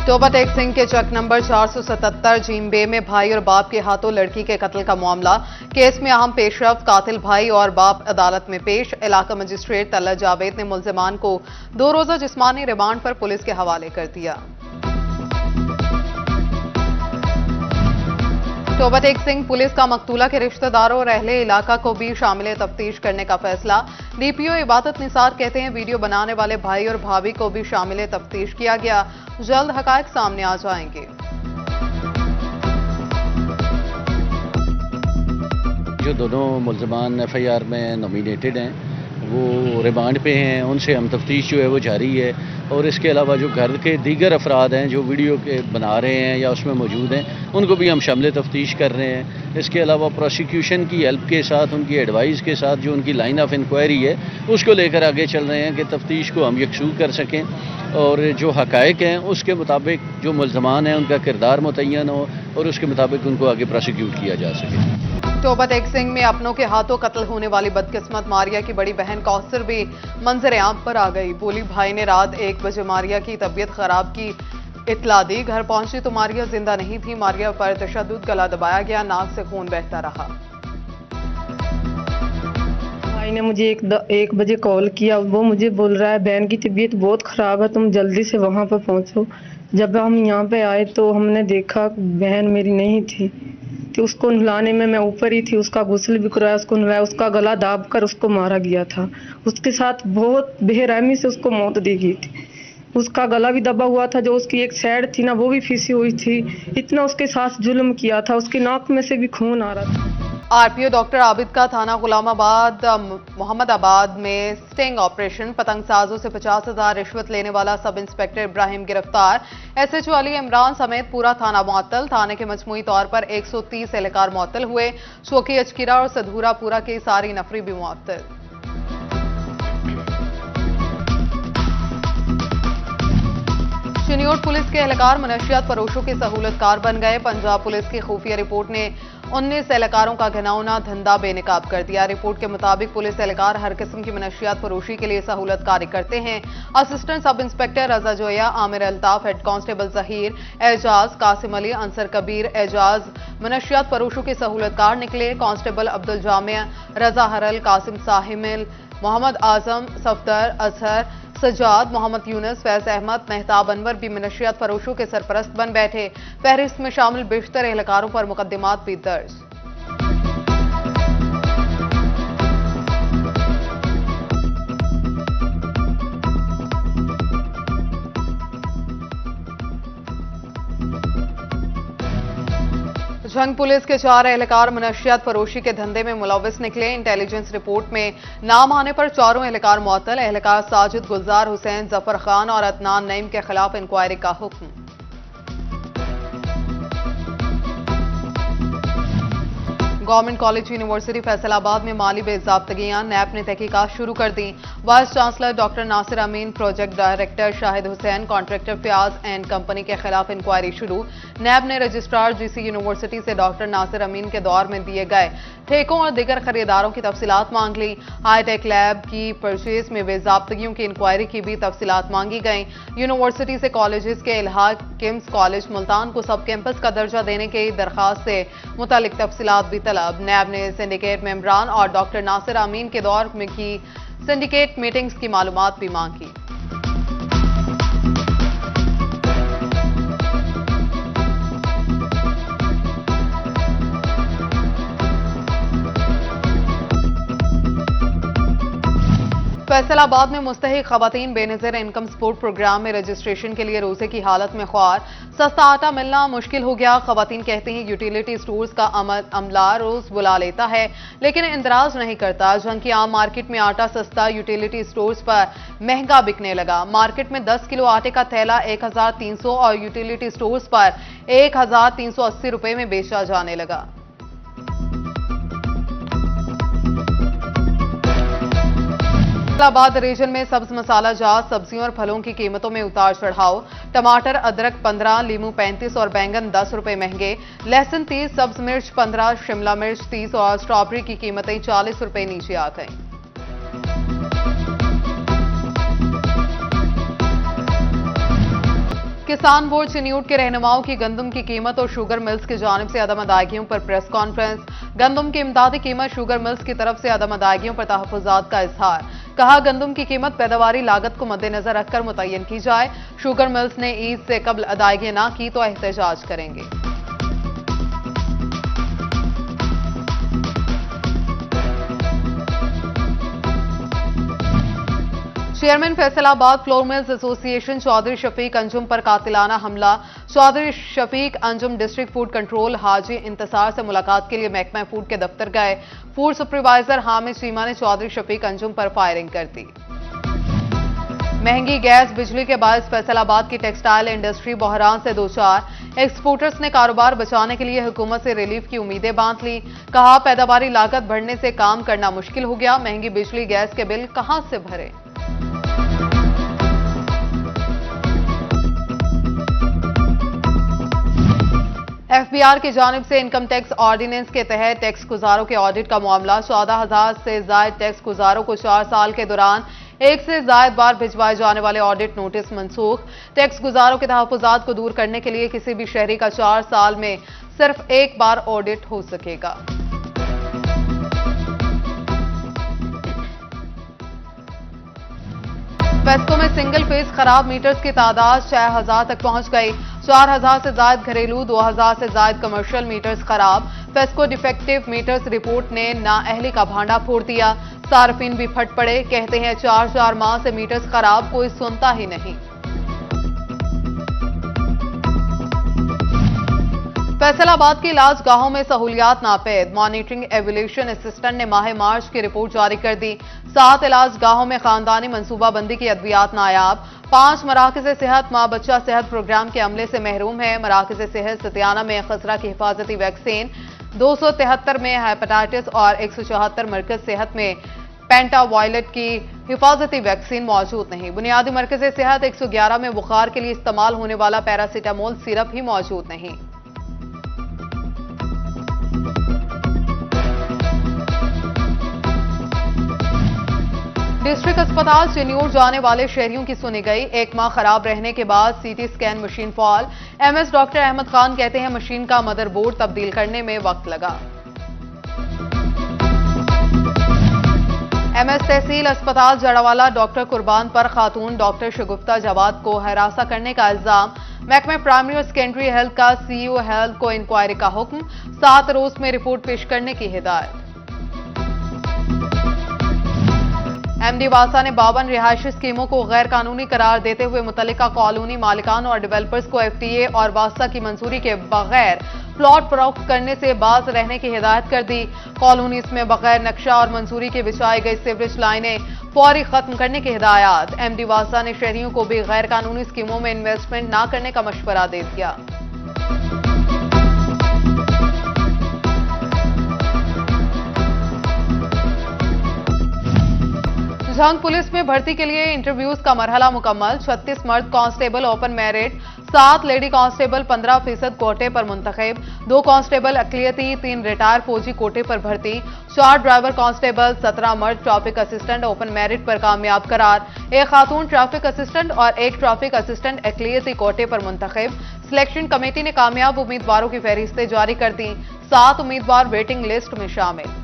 तोबा टेक सिंह के चक number 477 gym बे में भाई और बाप के हाथों लड़की के कत्ल का मामला। केस में अहम पेशरफ कातिल भाई और बाप अदालत में पेश। इलाका मजिस्ट्रेट तल्ला जावेद ने मुल्जिमान को 2 रोजा जिस्मानी रिमांड पर पुलिस के हवाले कर दिया। तोबा टेक सिंह पुलिस का मकतूला के रिश्तेदारों और अहले इलाका को भी शामिल तफ्तीश करने का फैसला। डीपीओ इबादत निसार कहते हैं वीडियो बनाने वाले भाई और भाभी को भी शामिल तफ्तीश किया गया, जल्द हकायक सामने आ जाएंगे। जो दोनों मुल्ज़मान एफआईआर में नॉमिनेटेड हैं वो रिमांड पे हैं, उनसे हम तफ्तीश जो है वो जारी है। और इसके अलावा जो घर के दीगर अफराद हैं जो वीडियो के बना रहे हैं या उसमें मौजूद हैं उनको भी हम शामिल तफ्तीश कर रहे हैं। इसके अलावा प्रोसिक्यूशन की हेल्प के साथ, उनकी एडवाइस के साथ जो उनकी लाइन ऑफ इंक्वायरी है उसको लेकर आगे चल रहे हैं कि तफ्तीश को हम यकसू कर सकें और जो हकायक हैं उसके मुताबिक जो मुल्ज़मान हैं उनका किरदार मुतय्यन हो और उसके मुताबिक उनको आगे प्रोसिक्यूट किया जा सके। तोबा टेक सिंह में अपनों के हाथों कत्ल होने वाली बदकिस्मत मारिया की बड़ी बहन कौसर भी मंजर आम पर आ गई। बोली भाई ने रात 1 बजे मारिया की तबीयत खराब की इतला दी। घर पहुंची तो मारिया जिंदा नहीं थी। मारिया पर तशद्दुद, गला दबाया गया, नाक से खून बहता रहा। भाई ने मुझे 1 बजे कॉल किया। वो मुझे बोल रहा है बहन की तबीयत बहुत खराब है, तुम जल्दी से वहां पर पहुंचो। जब हम यहाँ पे आए तो हमने देखा बहन मेरी नहीं थी, तो उसको नहलाने में मैं ऊपर ही थी। उसका गुस्ल भी कराया, उसको नहलाया, उसका गला दाब कर उसको मारा गया था। उसके साथ बहुत बेरहमी से उसको मौत दी गई थी। उसका गला भी दबा हुआ था, जो उसकी एक साइड थी ना वो भी फीसी हुई थी। इतना उसके साथ जुल्म किया था, उसकी नाक में से भी खून आ रहा था। आरपीओ डॉक्टर आबिद का थाना गुलामाबाद मोहम्मदाबाद में स्टिंग ऑपरेशन। पतंगसाजों से 50,000 रिश्वत लेने वाला सब इंस्पेक्टर इब्राहिम गिरफ्तार। एसएचओ अली इमरान समेत पूरा थाना मुअत्तल। थाने के मजमूई तौर पर 130 एहलकार मुअत्तल हुए। शोकी अचकीरा और सधूरापुरा की सारी नफरी भी मुअत्तल। चिन्योट पुलिस के एहलकार मनशियात फरोशों के सहूलतकार बन गए। पंजाब पुलिस की खुफिया रिपोर्ट ने 19 एहलकारों का घिनौना धंधा बेनकाब कर दिया। रिपोर्ट के मुताबिक पुलिस एहलकार हर किस्म की मनशियात फरोशी के लिए सहूलतकारी करते हैं। असिस्टेंट सब इंस्पेक्टर रजा जोया, आमिर अल्ताफ, हेड कांस्टेबल जहीर, एजाज, कासिम अली, अंसर कबीर, एजाज मनशियात फरोशों के सहूलतकार निकले। कांस्टेबल अब्दुल जामिया, रजा हरल, कासिम साहिमिल, मोहम्मद आजम, सफदर, अजहर, सजाद, मोहम्मद यूनुस, फैज अहमद, मेहताब अनवर भी मनशियात फरोशों के सरपरस्त बन बैठे। फहरिस्त में शामिल बेशतर एहलकारों पर मुकदमात भी दर्ज। झंग पुलिस के 4 एहलकार मनशियात फरोशी के धंधे में मुलविस निकले। इंटेलिजेंस रिपोर्ट में नाम आने पर चारों एहलकार मुअत्तल। एहलकार साजिद, गुलजार हुसैन, जफर खान और अदनान नईम के खिलाफ इंक्वायरी का हुक्म। गवर्नमेंट कॉलेज यूनिवर्सिटी फैसलाबाद में माली बेज़ाब्तगियां। नैब ने तहकीकात शुरू कर दी। Vice chancellor doctor Nasir Amin, project director Shahid Hussain, contractor Fayaz and company के खिलाफ इंक्वायरी शुरू। नैब ने रजिस्ट्रार जीसी यूनिवर्सिटी से डॉक्टर नासिर अमीन के दौर में दिए गए ठेकों और दीगर खरीदारों की तफसीलात मांग ली। हाईटेक लैब की परचेज में बेज़ाब्तगियों की इंक्वायरी की भी तफसीलात मांगी गई। यूनिवर्सिटी से कॉलेजेस के इल्हाक किम्स कॉलेज मुल्तान को सब कैंपस का दर्जा देने की दरखास्त से मुतालिक तफसीलात भी तलब। नैब ने सिंडिकेट मेंबरान और डॉक्टर नासिर अमीन के दौर में की सिंडिकेट मीटिंग्स की मालूमात भी मांगी। फैसलाबाद में मुस्तहिक खवातीन बेनज़ीर इनकम सपोर्ट प्रोग्राम में रजिस्ट्रेशन के लिए रोजे की हालत में ख्वार। सस्ता आटा मिलना मुश्किल हो गया। खवातीन कहती हैं यूटिलिटी स्टोर्स का अमला रोज बुला लेता है लेकिन इंदराज नहीं करता। जंग की आम मार्केट में आटा सस्ता, यूटिलिटी स्टोर्स पर महंगा बिकने लगा। मार्केट में 10 किलो आटे का थैला 1300 और यूटिलिटी स्टोर्स पर 1380 रुपए में बेचा जाने लगा। फैसलाबाद रीजन में सब्ज मसाला जात सब्जियों और फलों की कीमतों में उतार चढ़ाव। टमाटर, अदरक 15, लीमू 35 और बैंगन 10 रुपए महंगे। लहसुन 30, सब्ज मिर्च 15, शिमला मिर्च 30 और स्ट्रॉबेरी की कीमतें 40 रुपए नीचे आ गईं। किसान बोर्ड चिन्यूट के रहनुमाओं की गंदम की कीमत और शुगर मिल्स की जानिब से अदम अदायगियों पर प्रेस कॉन्फ्रेंस। गंदम की इमदादी कीमत, शुगर मिल्स की तरफ से अदम अदायगियों पर तहफ्फुजात का इजहार। कहा, गंदम की कीमत पैदावारी लागत को मद्देनजर रखकर मुतय्यन की जाए। शुगर मिल्स ने ईद से कबल अदायगी न की तो एहतजाज करेंगे। Chairman Faisalabad flour mills association Chaudhry Shafiq Anjum पर कातिलाना हमला। Chaudhry Shafiq Anjum district food control Haji Intisar से मुलाकात के लिए महकमा फूड के दफ्तर गए। फूड सुपरवाइजर हामिद चीमा ने चौधरी शफीक अंजुम पर फायरिंग कर दी। महंगी गैस बिजली के बायस फैसलाबाद की टेक्सटाइल इंडस्ट्री बहरान से दो चार। एक्सपोर्टर्स ने कारोबार बचाने के लिए हुकूमत से रिलीफ की उम्मीदें बांध ली। कहा, पैदावारी लागत बढ़ने से काम करना मुश्किल हो गया। महंगी बिजली गैस के बिल कहां से भरें। एफबीआर की जानिब से इनकम टैक्स ऑर्डिनेंस के तहत टैक्स गुजारों के ऑडिट का मामला। 14,000 से जायद टैक्स गुजारों को 4 साल के दौरान 1 से जायद बार भिजवाए जाने वाले ऑडिट नोटिस मनसूख। टैक्स गुजारों के तहफ्फुजात को दूर करने के लिए किसी भी शहरी का 4 साल में सिर्फ 1 बार ऑडिट हो सकेगा। फेस्को में सिंगल फेज खराब मीटर्स की तादाद 6,000 तक पहुंच गई। 4,000 से जायद घरेलू, 2,000 से जायद कमर्शियल मीटर्स खराब। फेस्को डिफेक्टिव मीटर्स रिपोर्ट ने नाअहली का भांडा फोड़ दिया। सार्फिन भी फट पड़े। कहते हैं 4 माह से मीटर्स खराब, कोई सुनता ही नहीं। फैसलाबाद की इलाज गाहों में सहूलियात नापेद। मॉनिटरिंग एवोल्यूशन असिस्टेंट ने माह मार्च की रिपोर्ट जारी कर दी। 7 इलाज गाहों में खानदानी मनसूबाबंदी की अद्वियात नायाब। 5 मराकज़ सेहत माँ बच्चा सेहत प्रोग्राम के अमले से महरूम है। मराकज़ सेहत सतियाना में खसरा की हिफाजती वैक्सीन, 273 में हेपेटाइटिस और 174 मरकज सेहत में पेंटावायलेट की हिफाजती वैक्सीन मौजूद नहीं। बुनियादी मरकज़ सेहत 111 में बुखार के लिए इस्तेमाल होने वाला पैरासीटामोल सिरप ही मौजूद नहीं। डिस्ट्रिक्ट अस्पताल चिन्यूर जाने वाले शहरियों की सुनी गई। 1 माह खराब रहने के बाद CT scan machine fall. MS doctor Ahmed Khan कहते हैं मशीन का मदरबोर्ड तब्दील करने में वक्त लगा। एमएस तहसील अस्पताल जड़ावाला डॉक्टर कुर्बान पर खातून डॉक्टर शगुफ्ता जवाद को हरासा करने का इल्जाम। महकमे प्राइमरी और सेकेंडरी हेल्थ का सीईओ हेल्थ को इंक्वायरी का हुक्म। 7 रोज में रिपोर्ट पेश करने की हिदायत। एमडी वासा ने 52 रिहायशी स्कीमों को गैर कानूनी करार देते हुए मुतल्लिका कॉलोनी मालिकान और डेवलपर्स को एफटीए और वासा की मंजूरी के बगैर प्लॉट फरोख्त करने से बाज रहने की हिदायत कर दी। कॉलोनीज में बगैर नक्शा और मंजूरी के बिछाई गई सीवरेज लाइनें फौरी खत्म करने की हिदायत। एमडी वासा ने शहरियों को भी गैर कानूनी स्कीमों में इन्वेस्टमेंट न करने का मशवरा दे दिया। जंग पुलिस में भर्ती के लिए इंटरव्यूज का मरहला मुकम्मल। 36 मर्द constable open merit, 7 lady constable 15% कोटे पर मुंतखब। 2 कांस्टेबल अकलियती, 3 रिटायर फौजी कोटे पर भर्ती। 4 ड्राइवर कांस्टेबल, 17 मर्द ट्रैफिक असिस्टेंट ओपन मेरिट पर कामयाब करार। 1 खातून ट्रैफिक असिस्टेंट और 1 ट्रैफिक असिस्टेंट अकलियती कोटे पर मुंतखब। सिलेक्शन कमेटी ने कामयाब उम्मीदवारों की फहरिस्तें जारी कर दी। 7 उम्मीदवार वेटिंग लिस्ट में शामिल।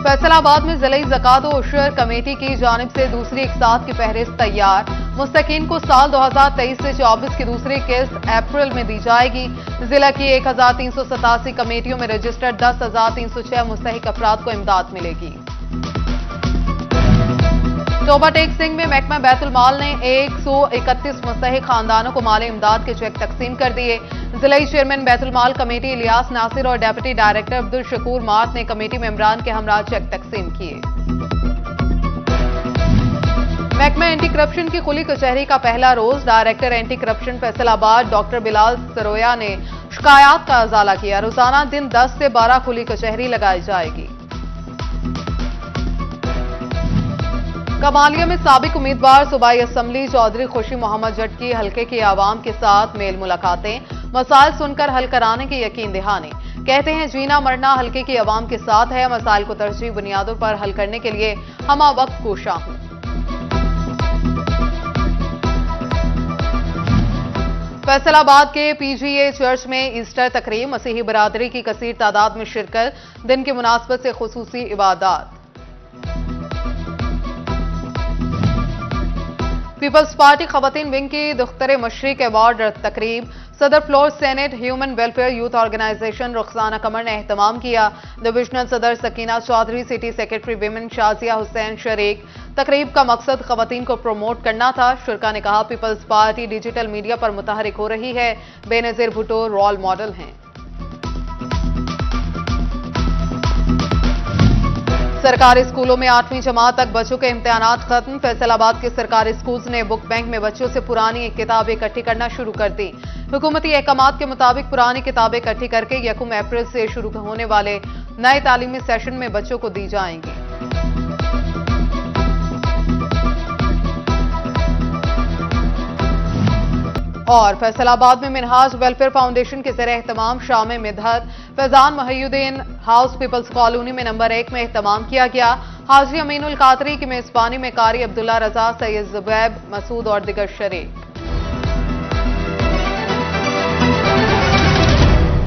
फैसलाबाद में जिले ज़कात और उशर कमेटी की जानिब से दूसरी इकसात की फहरिस्त तैयार। मुस्तकीन को साल 2023 से 24 की दूसरी किस्त अप्रैल में दी जाएगी। जिला की 1387 कमेटियों में रजिस्टर्ड 10,306 मुस्तहिक अफराद को इमदाद मिलेगी। टोबा टेक सिंह में महकमा बैतुल माल ने 131 मुस्तहिक खानदानों को माली इमदाद के चेक तकसीम कर दिए। जिलाई चेयरमैन बैतुल माल कमेटी इलियास नासिर और डेप्यूटी डायरेक्टर अब्दुल शकूर मार्ट ने कमेटी मेंबरान के हमरा चेक तकसीम किए। महकमा एंटी करप्शन की खुली कचहरी का पहला रोज। Director anti corruption Faisalabad doctor Bilal Saroya ने शिकायत का अजाला किया। रोजाना दिन 10 से 12 खुली कचहरी लगाई जाएगी। कमालिया में साबिक उम्मीदवार सूबाई असम्बली चौधरी खुशी मोहम्मद जट की हल्के की आवाम के साथ मेल मुलाकातें, मसाइल सुनकर हल कराने की यकीन दहानी। कहते हैं जीना मरना हल्के की आवाम के साथ है। मसाइल को तरजीही बुनियादों पर हल करने के लिए हम वक्त कोशा हूं। फैसलाबाद के पीजीए चर्च में ईस्टर तकरीब, मसीही बरादरी की कसीर तादाद में शिरकत, दिन की मुनासबत से खुसूसी इबादत। पीपल्स पार्टी खवातीन विंग की दुख्तर मशरिक अवार्ड तकरीब, सदर floor senate human welfare youth organization Rukhsana Qamar ने एहतमाम किया। डिविजनल सदर Sakina Chaudhry, city secretary women Shazia Hussain शरीक। तकरीब का मकसद खवातीन को प्रमोट करना था। शुरका ने कहा पीपल्स पार्टी डिजिटल मीडिया पर मुतहरिक हो रही है। बेनजीर भुट्टो रोल मॉडल हैं। सरकारी स्कूलों में 8वीं जमात तक बच्चों के इम्तिहानात खत्म। फैसलाबाद के सरकारी स्कूल्स ने बुक बैंक में बच्चों से पुरानी किताबें इकट्ठी करना शुरू कर दी। हुकूमती अहकामात के मुताबिक पुरानी किताबें इकट्ठी करके 1 अप्रैल से शुरू होने वाले नए तालीमी सेशन में बच्चों को दी जाएंगी। और फैसलाबाद में मिनहाज वेलफेयर फाउंडेशन के ज़रिए एहतमाम शाम Midhat Faizan Muhiyuddin house peoples colony में नंबर 1 में एहतमाम किया गया। हाजी अमीनुल कादरी की मेजबानी में कारी अब्दुल्ला रजा, सैयद जुबैब मसूद और दिगर शरीक।